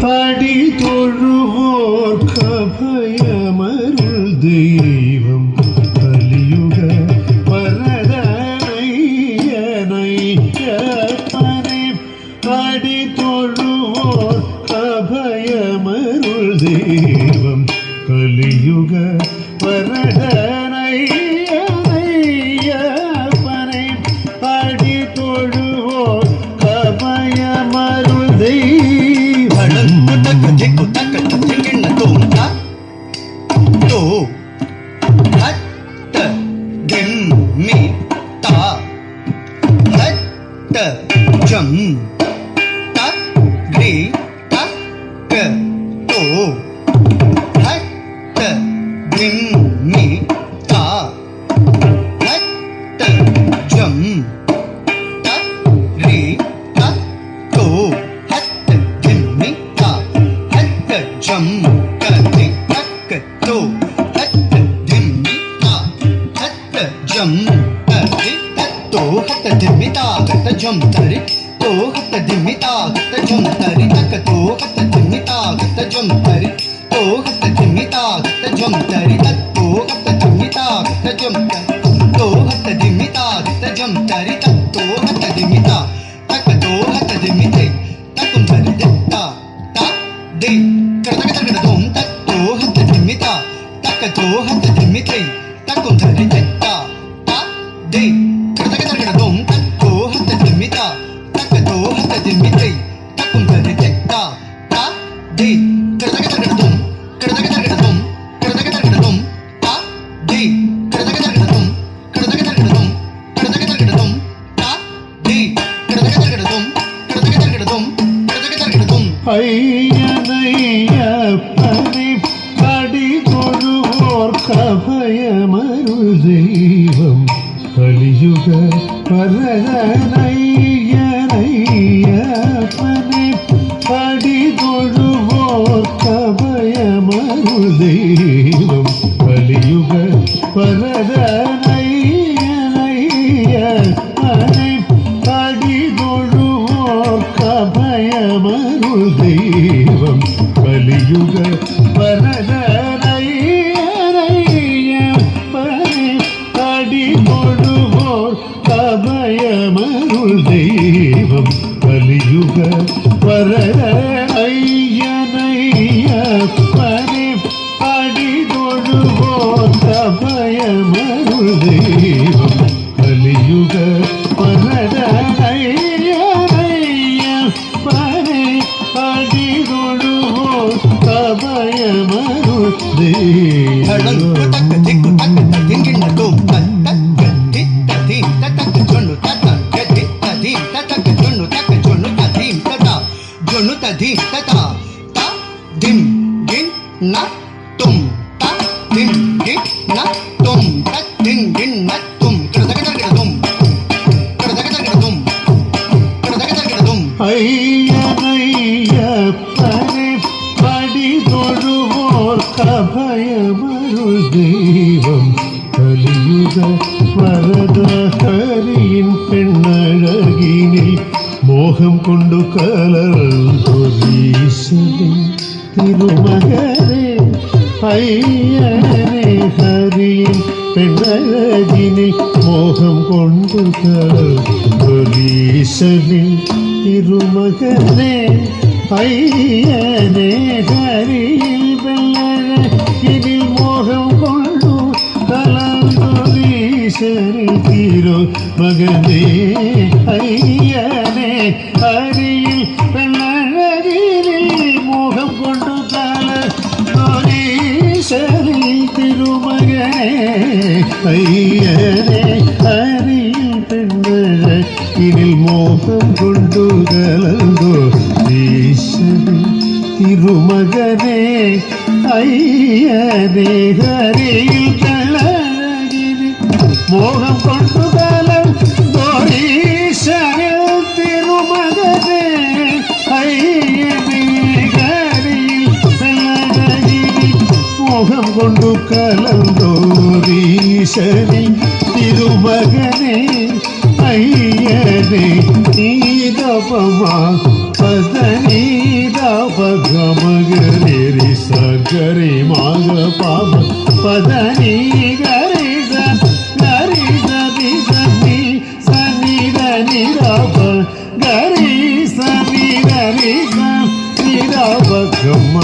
அடி தொழுவோர் கபயமருள் தெய்வம் கலியுக வரதனையனையப்பனே அடி தொழுவோர் கபயமருள் தெய்வம் கலியுக வரதனையனையப்பனே அடி தொழுவோர் கபயமருள் தெய்வம் ஐயனையப்பனே அடி தொழுவோர் கபயமருள் தெய்வம் கலியுக வரதனையனையப்பனே அடி தொழுவோர் கபயமருள் தெய்வம் கலியுக வரதனையனையப்பனே அடி தொழுவோர் கபயமருள் தெய்வம் கலியுக வரதனையனையப்பனே அடி தொழுவோர் கபயமருள் தெய்வம் கலியுக வரதனையனையப்பனே அடி தொழுவோர் கபயமருள் தெய்வம் கலியுக வரதனையனையப்பனே அடி தொழுவோர் கபயமருள் ஐயனையப்பனே அடி தொழுவோர் கபயமருள் தெய்வம் கலியுக வரதஹரியின் பெண்ணழகினில் மோகம் கொண்டு கலந்தொரீசனின் திருமகனே ஐயனே ஹரியின் பெண்ணழகினில் மோகம் கொண்டு கலந்தொரீசனின் திருமகனே ஐயனே ஹரியில் பெண்ணழகினில் மோகம் கொண்டு கலந்தொரீசனின் திருமகனே ஐயனே ஹரியில் பெண்ணழகினில் மோகம் கொண்டு கலந்தொரீசனின் திருமகனே ஐயனே ஹரியில் பெண்ணழகினில் மோகம் கொண்டு கலந்தொரீசனின் திருமகனே ஐயனே ஹரியில் பெண்ணழகினில் மோகம் கொண்டு கலந்தொரீசனின் திருமகனே ஐயனே ஹரியில் பெண்ணழகினில் மோகம் கொண்டு கலந்தொரீசனின் திருமகனே ஐயனே நீதபமா பத நீதப பகமகரி சகரி மாக பாப பதனி கரி கரி சதி சனி சனி தனி ரப கரி சனி கரி நிரப கம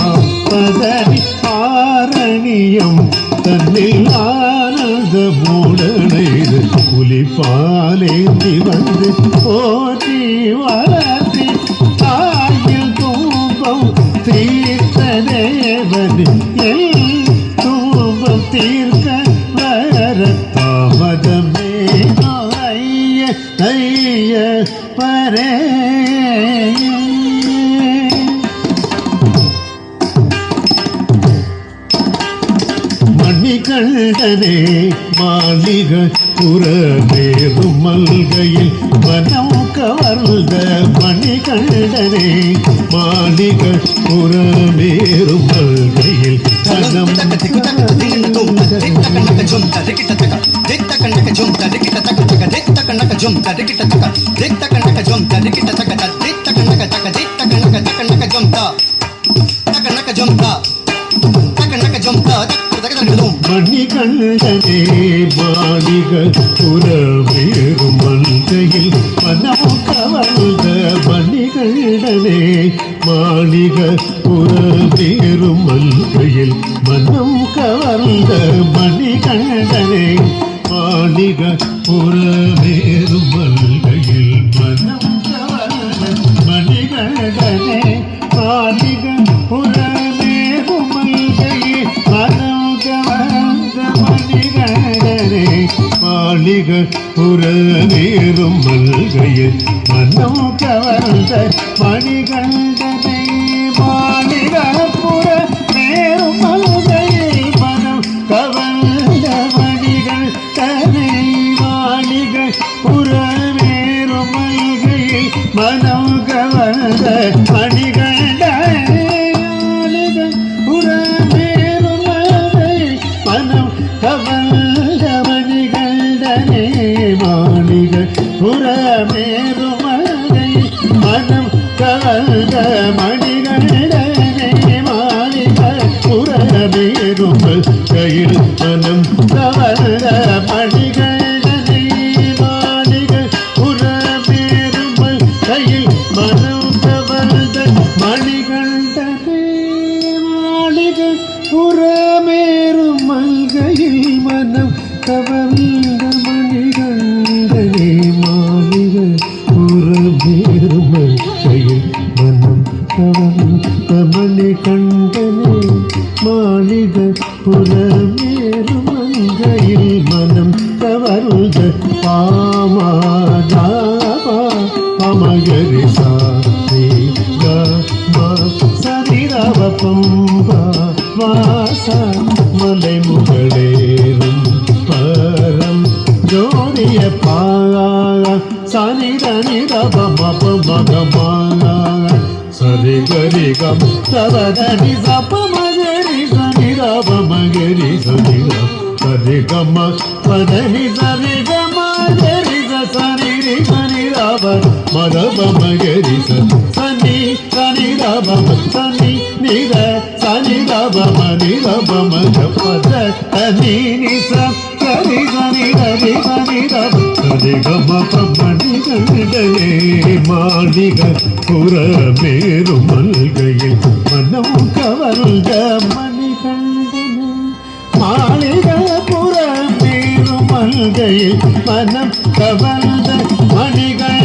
பதனி ஆரணியம் தன்னில் ஆனந்த மூடனைது புலிப்பாலேந்தி வந்து போற்றி வளர்த்தி தாயில் தூபம் தீர்த்த தேவனி எல் தூபம் தீர்க்க வர தாமதமே ஐய ஐய பரே மணிகண்டனே மாளிக புறமேறும் மல்கையில் மனம் கவர்ந்த மணிகண்டனே மாளிக புறமேறும் மல்கையில் மனம் மணிகண்டனே மாளிக புறமேறும் மல்கையில் மனம் கவர்ந்த மணிகண்டனே மாளிக புறமேறும் மல்கையில் மனம் கவர்ந்த மணிகண்டனே மாளிக புறமேறும் மல்கையில் மனம் கவர்ந்த மணிகண்டனே மாளிக புறமேறும் மல்கையில் மனம் கவர்ந்த மணிகண்டனே மாளிக புறமேறும் மல்கையில் மனம் கவர்ந்த மணிகண்டனே மாளிக புறமேறும் மல்கையில் மனம் கவர்ந்த மணிகண்டனே மாளிக புறமேறும் மல்கையில் மனம் கவர்ந்த மணிகண்டனே மாளிக புறமேறும் மல்கையில் மனம் கவர்ந்த மணிகண்டனே மாளிக புறமேறும் மல்கையில் மனம் கவர்ந்த மணிகண்டனே மாளிக புறமேறும் மல்கையில் மனம் கவர்ந்த மணிகண்டனே மாளிக புறமேறும் மல்கையில் மனம் கவர்ந்த மணிகண்டனே மாளிக புறமேறும் மல்கையில் மனம் கவர்ந்த மணிகண்டனே மாளிக புறமேறும் மல்கையில் மனம் கவர்ந்த மணிகண்டனே மாளிக புறமேறும் மல்கையில் மனம் கவர்ந்த பாமதாபா பமகரி சாரி சரிரவ பம்பா வாச மலை முகளேறும் பரம் ஜோதிய பாகா சனிதனி ரப மப மகமாக சரி கரி கம் சவதனி சப மகரி சனி ரப மகரி சனி சரி கம பதனி சரி கம கரி சனி ரி சனி ரப மதப மகரி சனி சனி ரப சனி நிர சனி ரப மணி ரப மத பத சனி நிச கரி சனி ரவி சனி ரப சரி கம மணிகண்டனே மாளிக புறமேறும் மல்கையில் மனம் கவர்ந்த மணிகண்டனே மாளிக புறமேறும் மல்கையில் மனம் கவர்ந்த மணிகண்டனே